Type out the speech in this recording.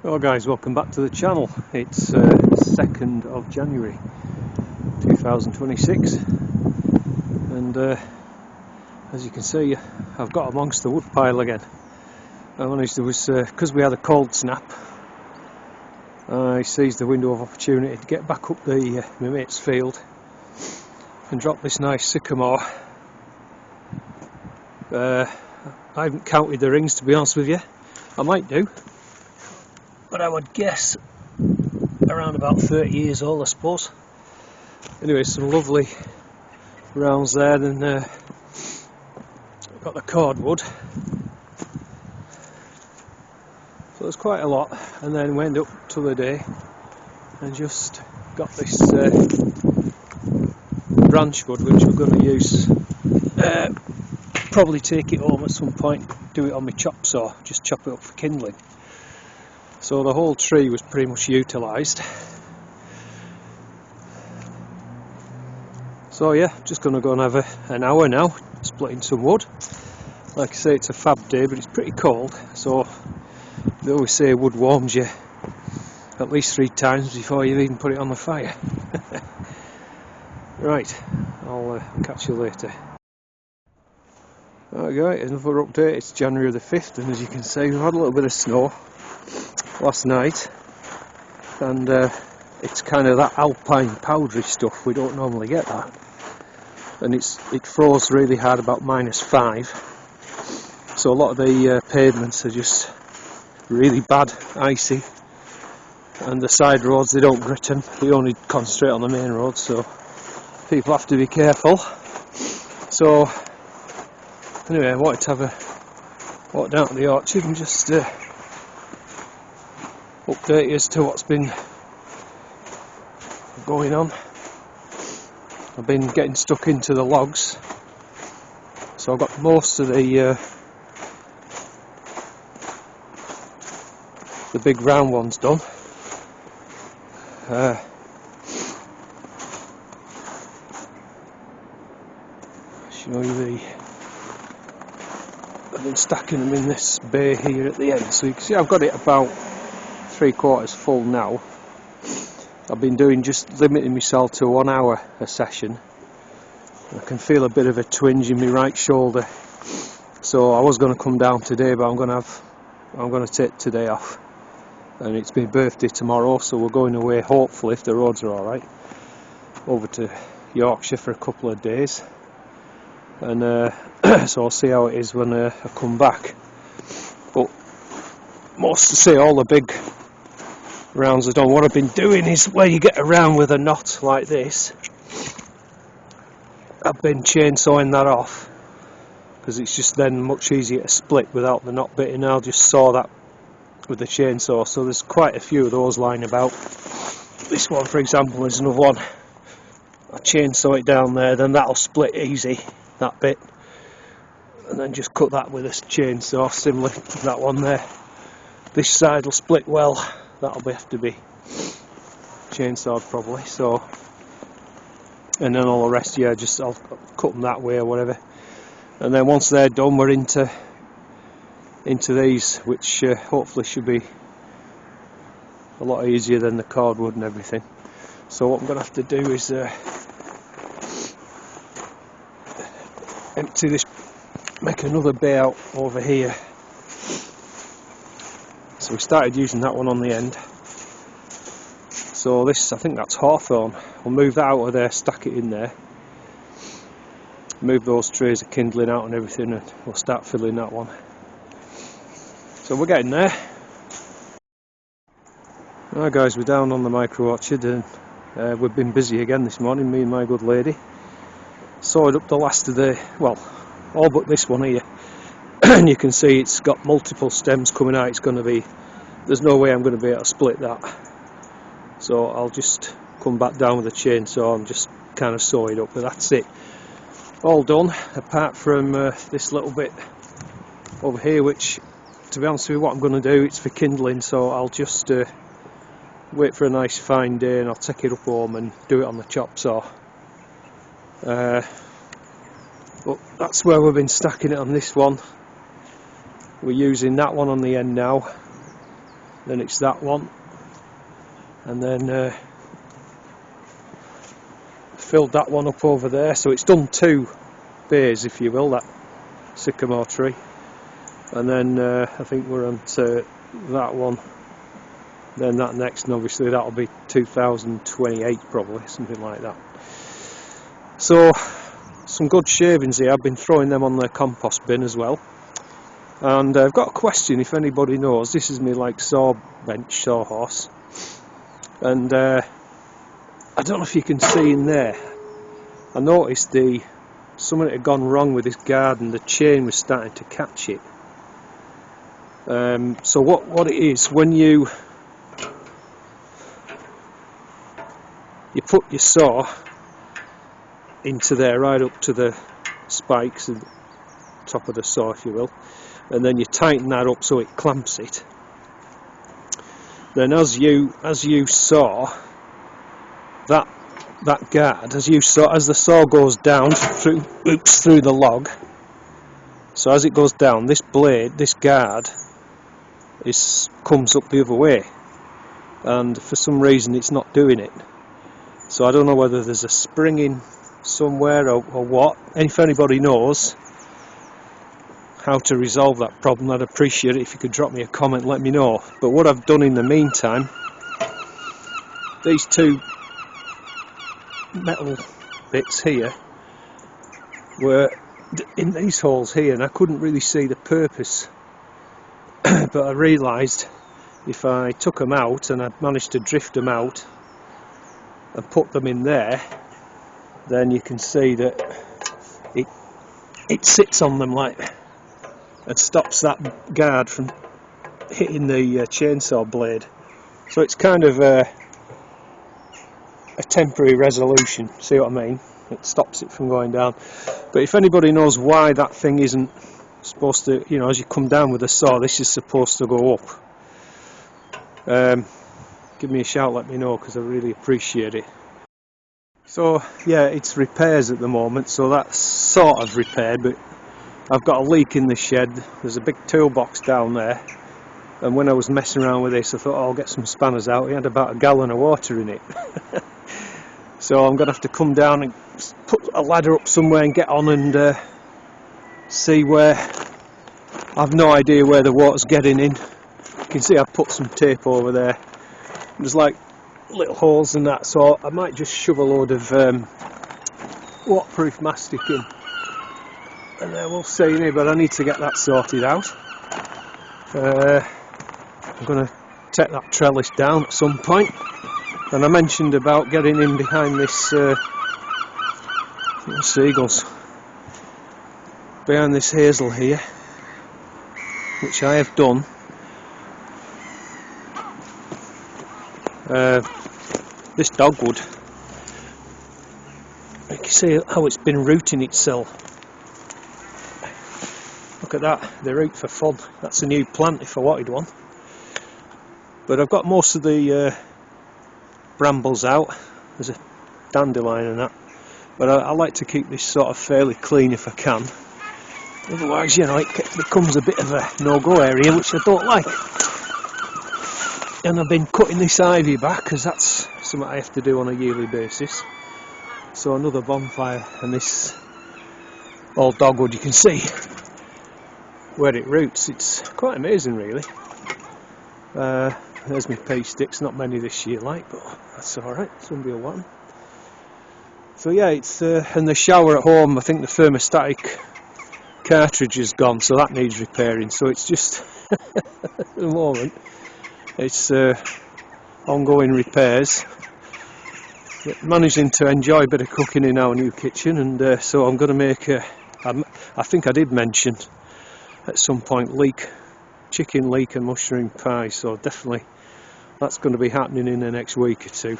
Hello guys, welcome back to the channel. It's 2nd of January 2026 and as you can see I've got amongst the wood pile again. I managed to, because we had a cold snap, I seized the window of opportunity to get back up my mate's field and drop this nice sycamore. I haven't counted the rings, to be honest with you. I might do, but I would guess around about 30 years old, I suppose. Anyway, some lovely rounds there. Then got the cordwood, so there's quite a lot. And then went up to the day and just got this branch wood, which we're going to use. Probably take it home at some point, do it on my chop saw, just chop it up for kindling. So the whole tree was pretty much utilised. So yeah, just going to go and have an hour now, splitting some wood. Like I say, it's a fab day, but it's pretty cold, so they always say wood warms you at least 3 times before you even put it on the fire. Right, I'll catch you later. Okay, another update. It's January the 5th, and as you can see, we've had a little bit of snow last night, and it's kind of that alpine powdery stuff. We don't normally get that, and it froze really hard, about -5. So a lot of the pavements are just really bad, icy, and the side roads, they don't grit them. They only concentrate on the main road, so people have to be careful. So anyway, I wanted to have a walk down to the orchard and just update you as to what's been going on. I've been getting stuck into the logs, so I've got most of the big round ones done. Show you I've been stacking them in this bay here at the end, so you can see I've got it about 3/4 full now. I've been just limiting myself to 1 hour a session. I can feel a bit of a twinge in my right shoulder, so I was going to come down today, but I'm going to take today off, and it's my birthday tomorrow, so we're going away, hopefully, if the roads are alright, over to Yorkshire for a couple of days, and so I'll see how it is when I come back. But most to say, all the big rounds are done. What I've been doing is, where you get around with a knot like this, I've been chainsawing that off, because it's just then much easier to split without the knot bit, and I'll just saw that with the chainsaw. So there's quite a few of those lying about. This one, for example, is another one. I chainsaw it down there, then that'll split easy, that bit, and then just cut that with a chainsaw, similar to that one there. This side will split well, that'll have to be chainsawed probably. So, and then all the rest, yeah, just I'll cut them that way or whatever. And then once they're done, we're into these, which hopefully should be a lot easier than the cordwood and everything. So what I'm going to have to do is empty this, make another bay out over here. So we started using that one on the end. So this, I think that's hawthorn. We'll move that out of there, stack it in there, move those trays of kindling out and everything, and we'll start filling that one. So we're getting there. Right guys, we're down on the micro orchard, and we've been busy again this morning, me and my good lady. Sawed up the last of the, well, all but this one here. And you can see it's got multiple stems coming out. It's going to be, there's no way I'm going to be able to split that. So I'll just come back down with a chainsaw and just kind of saw it up, but that's it. All done, apart from this little bit over here, which, to be honest with you, what I'm going to do, it's for kindling, so I'll just wait for a nice fine day and I'll take it up home and do it on the chop saw. But that's where we've been stacking it on this one. We're using that one on the end now, then it's that one, and then filled that one up over there, so it's done 2 bays, if you will, that sycamore tree. And then I think we're on to that one, then that next, and obviously that'll be 2028 probably, something like that. So some good shavings here. I've been throwing them on the compost bin as well. And I've got a question, if anybody knows. This is me like sawhorse, and I don't know if you can see in there, I noticed something had gone wrong with this garden. The chain was starting to catch it. So what it is, when you put your saw into there, right up to the spikes at the top of the saw, if you will, and then you tighten that up so it clamps it, then as you saw that guard, as the saw goes down through the log, so as it goes down, this blade, this guard, comes up the other way, and for some reason it's not doing it. So I don't know whether there's a spring in somewhere or what. And if anybody knows how to resolve that problem, I'd appreciate it if you could drop me a comment, let me know. But what I've done in the meantime, these 2 metal bits here were in these holes here, and I couldn't really see the purpose, but I realised if I took them out and I managed to drift them out and put them in there, then you can see that it sits on them like, and stops that guard from hitting the chainsaw blade. So it's kind of a temporary resolution, see what I mean? It stops it from going down. But if anybody knows why that thing isn't supposed to, you know, as you come down with the saw, this is supposed to go up, give me a shout, let me know, because I really appreciate it. So yeah, it's repairs at the moment, so that's sort of repaired, but I've got a leak in the shed. There's a big toolbox down there, and when I was messing around with this, I thought, oh, I'll get some spanners out. It had about 1 gallon of water in it. So I'm going to have to come down and put a ladder up somewhere and get on and see where. I've no idea where the water's getting in. You can see I've put some tape over there. There's like little holes in that, so I might just shove a load of waterproof mastic in, and then we'll see in here, but I need to get that sorted out. I'm going to take that trellis down at some point, and I mentioned about getting in behind this seagulls, behind this hazel here, which I have done. This dogwood, you can see how it's been rooting itself. Look at that, they root for fun. That's a new plant if I wanted one. But I've got most of the brambles out. There's a dandelion and that. But I like to keep this sort of fairly clean if I can. Otherwise, you know, it becomes a bit of a no-go area, which I don't like. And I've been cutting this ivy back, because that's something I have to do on a yearly basis. So another bonfire, and this old dogwood, you can see where it roots. It's quite amazing, really. There's my pea sticks, not many this year, like, but that's alright, somebody will want them. So yeah, it's and the shower at home, I think the thermostatic cartridge is gone, so that needs repairing. So it's just at the moment it's ongoing repairs, but managing to enjoy a bit of cooking in our new kitchen. And so I'm going to make I think I did mention at some point chicken leek and mushroom pie, so definitely that's going to be happening in the next week or 2.